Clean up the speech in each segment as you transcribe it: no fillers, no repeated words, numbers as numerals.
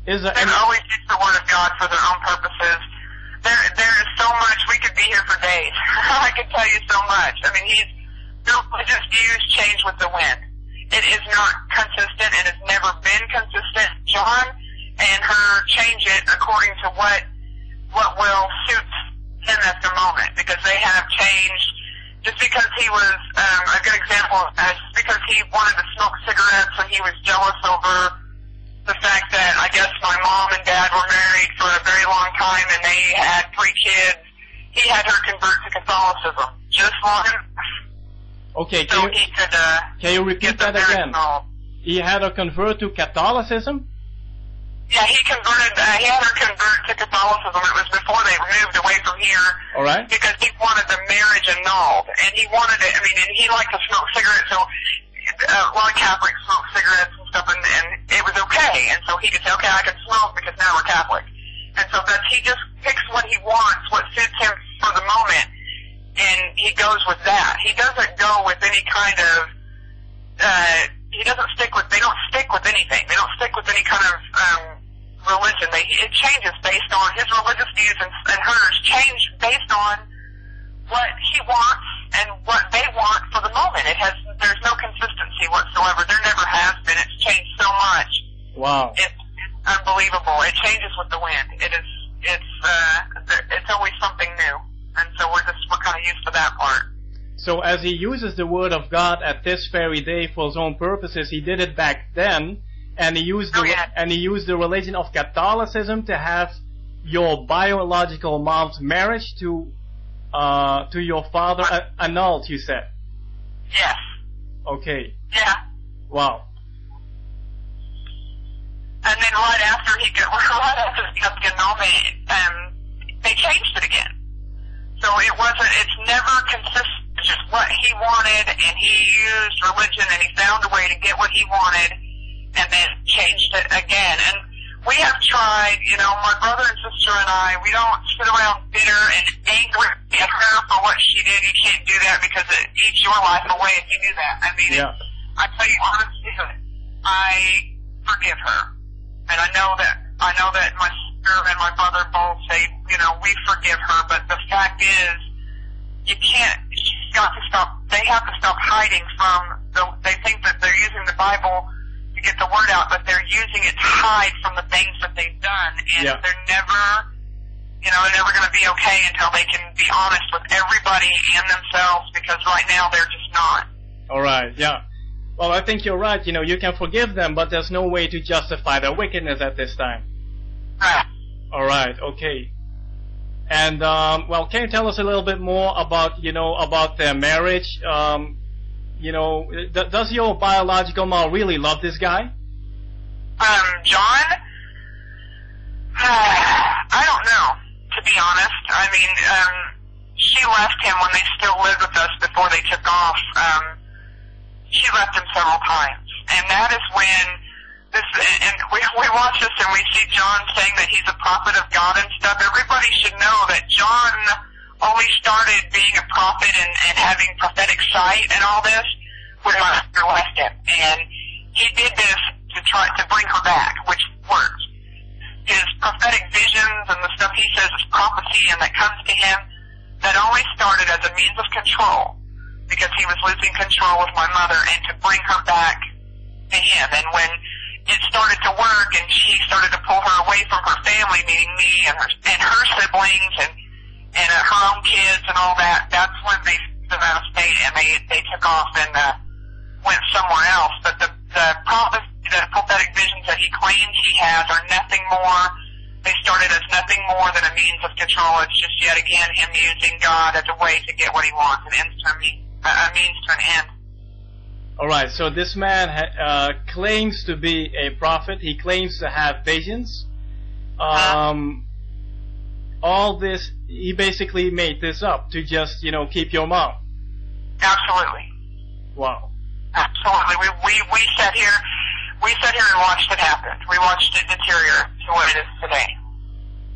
Is there They've always used the Word of God for their own purposes. There is so much. We could be here for days. I could tell you so much. I mean, their religious views change with the wind. It is not consistent. It has never been consistent. John and her change it according to what will suit him at the moment, because they have changed. Just because he was, a good example, just because he wanted to smoke cigarettes and he was jealous over the fact that I guess my mom and dad were married for a very long time and they had 3 kids, he had her convert to Catholicism. Just long enough. Okay, so he could, can you repeat that again? Annulled. He had her convert to Catholicism? Yeah, he had her convert to Catholicism. It was before they moved away from here. All right. Because he wanted the marriage annulled. And he wanted it, and he liked to smoke cigarettes, so a lot of Catholics smoke cigarettes and stuff, and it was okay. And so he could say, okay, I can smoke because now we're Catholic. And so he just picks what he wants, what suits him for the moment, and he goes with that. He doesn't go with any kind of, they don't stick with anything. They don't stick with any kind of, religion. It changes based on his religious views, and hers change based on what he wants and what they want for the moment. There's no consistency whatsoever. There never has been. It's changed so much. Wow. It's unbelievable. It changes with the wind. It's always something new. And so we're kind of used to that part. So as he uses the Word of God at this very day for his own purposes, he did it back then, and he used the religion of Catholicism to have your biological mom's marriage to your father annulled, you said? Yes. Okay. Yeah. Wow. And then right after he got the annulment, they changed it again. So it's never consistent. It's just what he wanted, and he used religion, and he found a way to get what he wanted, and then changed it again. And we have tried, my brother and sister and I, we don't sit around bitter and angry at her for what she did. You can't do that because it eats your life away if you do that. I mean, yeah. I tell you honestly, I forgive her. And I know that my sister and my brother both say, we forgive her, but the fact is, she's got to stop, they have to stop hiding from they think that they're using the Bible to get the word out, but they're using it to hide from the things that they've done, and they're never going to be okay until they can be honest with everybody and themselves, because right now they're just not. Alright, yeah. Well, I think you're right, you can forgive them, but there's no way to justify their wickedness at this time. Right. Alright, okay. And, can you tell us a little bit more about their marriage? Does your biological mom really love this guy? John? I don't know, to be honest. I mean, she left him when they still lived with us before they took off. She left him several times. And that is when we watch this and we see John saying that he's a prophet of God and stuff. Everybody should know that John only started being a prophet and having prophetic sight and all this when my sister left him. And he did this to try to bring her back, which worked. His prophetic visions and the stuff he says is prophecy and that comes to him, that only started as a means of control, because he was losing control with my mother, and to bring her back to him. And when it started to work and she started to pull her away from her family, meaning me and her siblings and her own kids and all that, that's when they moved out of state and they took off and went somewhere else. But the prophetic visions that he claims he has are nothing more. They started as nothing more than a means of control. It's just yet again him using God as a way to get what he wants, a means to an end. Alright, so this man claims to be a prophet. He claims to have visions. All this, he basically made this up to just, keep your mom. Absolutely. Wow. Absolutely. We sat here and watched it happen. We watched it deteriorate to what it is today.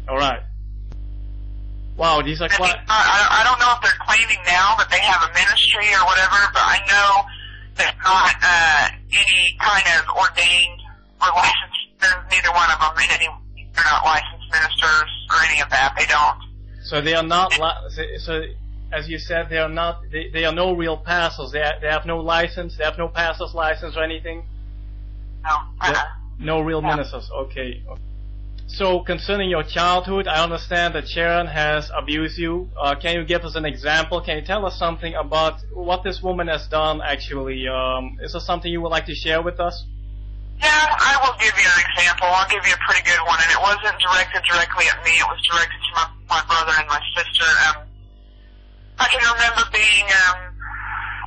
Alright. Wow, these are quite... I don't know if they're claiming now that they have a ministry or whatever, but I know there's not any kind of ordained relationship. There's neither one of them in any they're not licensed ministers or any of that. They don't. So they are not. So as you said, they are not. They are no real pastors. They have no license. They have no pastor's license or anything. No. No real ministers. Okay. So concerning your childhood, I understand that Sheren has abused you. Can you give us an example? Can you tell us something about what this woman has done actually? Is there something you would like to share with us? Yeah, I will give you an example. I'll give you a pretty good one, and it wasn't directed directly at me. It was directed to my brother and my sister. I can remember being,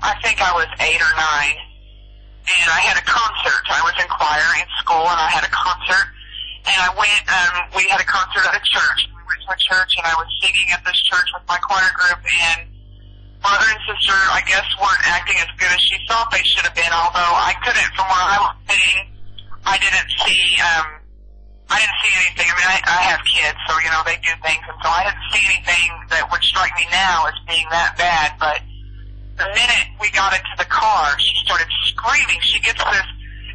I think I was 8 or 9, and I had a concert. I was in choir in school, and I had a concert. And I went, we had a concert at a church. We went to a church, and I was singing at this church with my choir group, and brother and sister, I guess, weren't acting as good as she thought they should have been, although I couldn't, from where I was sitting, I didn't see anything. I mean, I have kids, so, you know, they do things, and so I didn't see anything that would strike me now as being that bad, but the minute we got into the car, she started screaming. She gets this,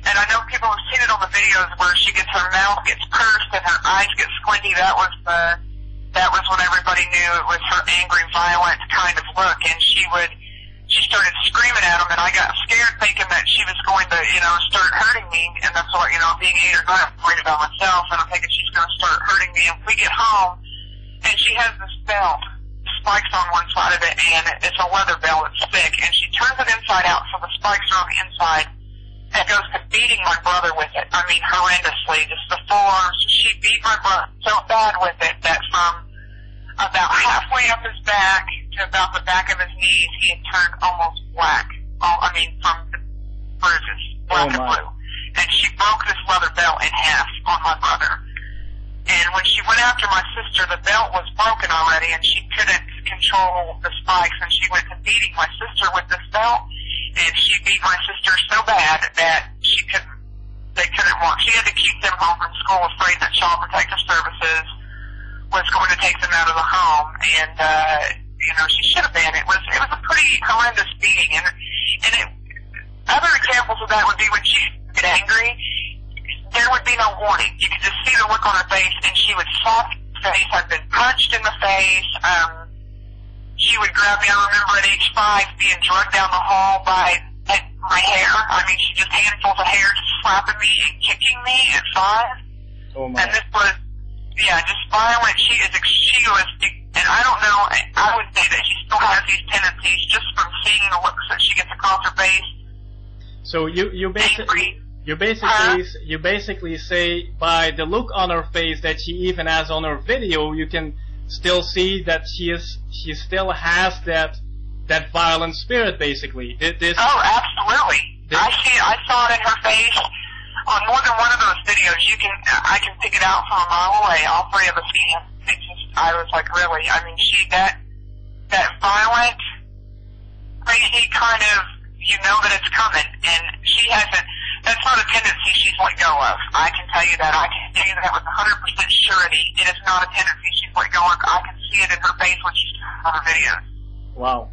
and I know people have seen it on the videos where she gets, her mouth gets pursed and her eyes get squinty. That was when everybody knew it was her angry, violent kind of look. And she started screaming at him, and I got scared thinking that she was going to, you know, start hurting me. And that's what, you know, being 8 or 9, I'm worried about myself, and I'm thinking she's going to start hurting me. And we get home, and she has this belt, spikes on one side of it, and it's a leather belt. It's thick, and she turns it inside out so the spikes are on the inside. And goes to beating my brother with it. I mean, horrendously. Just the forearms. She beat my brother so bad with it that from about halfway up his back to about the back of his knees, he had turned almost black. From the bruises, black and blue. And she broke this leather belt in half on my brother. And when she went after my sister, the belt was broken already, and she couldn't control the spikes, and she went to beating my sister with this belt. And she beat my sister so bad that she had to keep them home from school, afraid that Child Protective Services was going to take them out of the home. And, you know, she should have been. It was a pretty horrendous beating. And other examples of that would be when she would get angry, there would be no warning. You could just see the look on her face, and she would slap her face. I've been punched in the face. She would grab me. I remember at age 5 being drugged down the hall by my hair. I mean, she just handfuls of hair just slapping me and kicking me at 5. Oh my. And this was, just violent. She was, and I don't know, I would say that she still has these tendencies just from seeing the looks that she gets across her face. So you basically say by the look on her face that she even has on her video, you can still see that she still has that violent spirit, basically. Oh, absolutely. I saw it in her face on more than one of those videos. I can pick it out from a mile away. All 3 of us can. I was like, really? I mean, that violent, crazy kind of, you know that it's coming, and she hasn't. That's not a tendency she's let go of. I can tell you that. I can tell you that with 100% surety. It is not a tendency she's let go of. I can see it in her face when she's on her videos. Wow.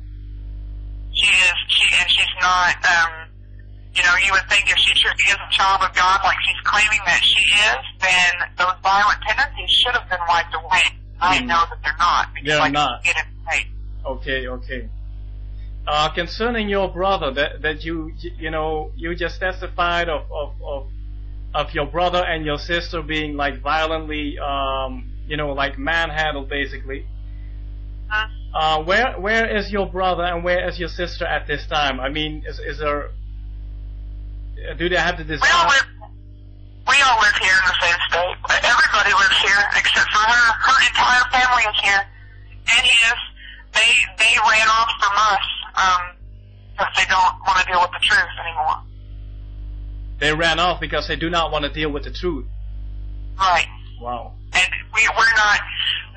She's not, you know, you would think if she truly is a child of God like she's claiming that she is, then those violent tendencies should have been wiped away. I know that they're not. They're not. Get it right. Okay. Concerning your brother, that you just testified of your brother and your sister being like violently, like manhandled basically. Where is your brother and where is your sister at this time? I mean, is there? Do they have the desire? We all live here in the same state. Everybody lives here except for her. Her entire family is here, and they ran off from us because they don't want to deal with the truth anymore. They ran off because they do not want to deal with the truth. Right. Wow. And we're not.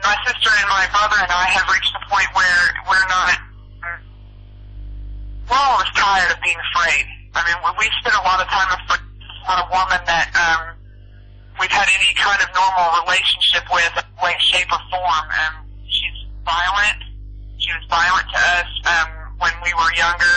My sister and my brother and I have reached the point where we're not. We're always tired of being afraid. I mean, we spent a lot of time with not a woman that we've had any kind of normal relationship with, way, shape, or form. She's violent. She was violent to us when we were younger.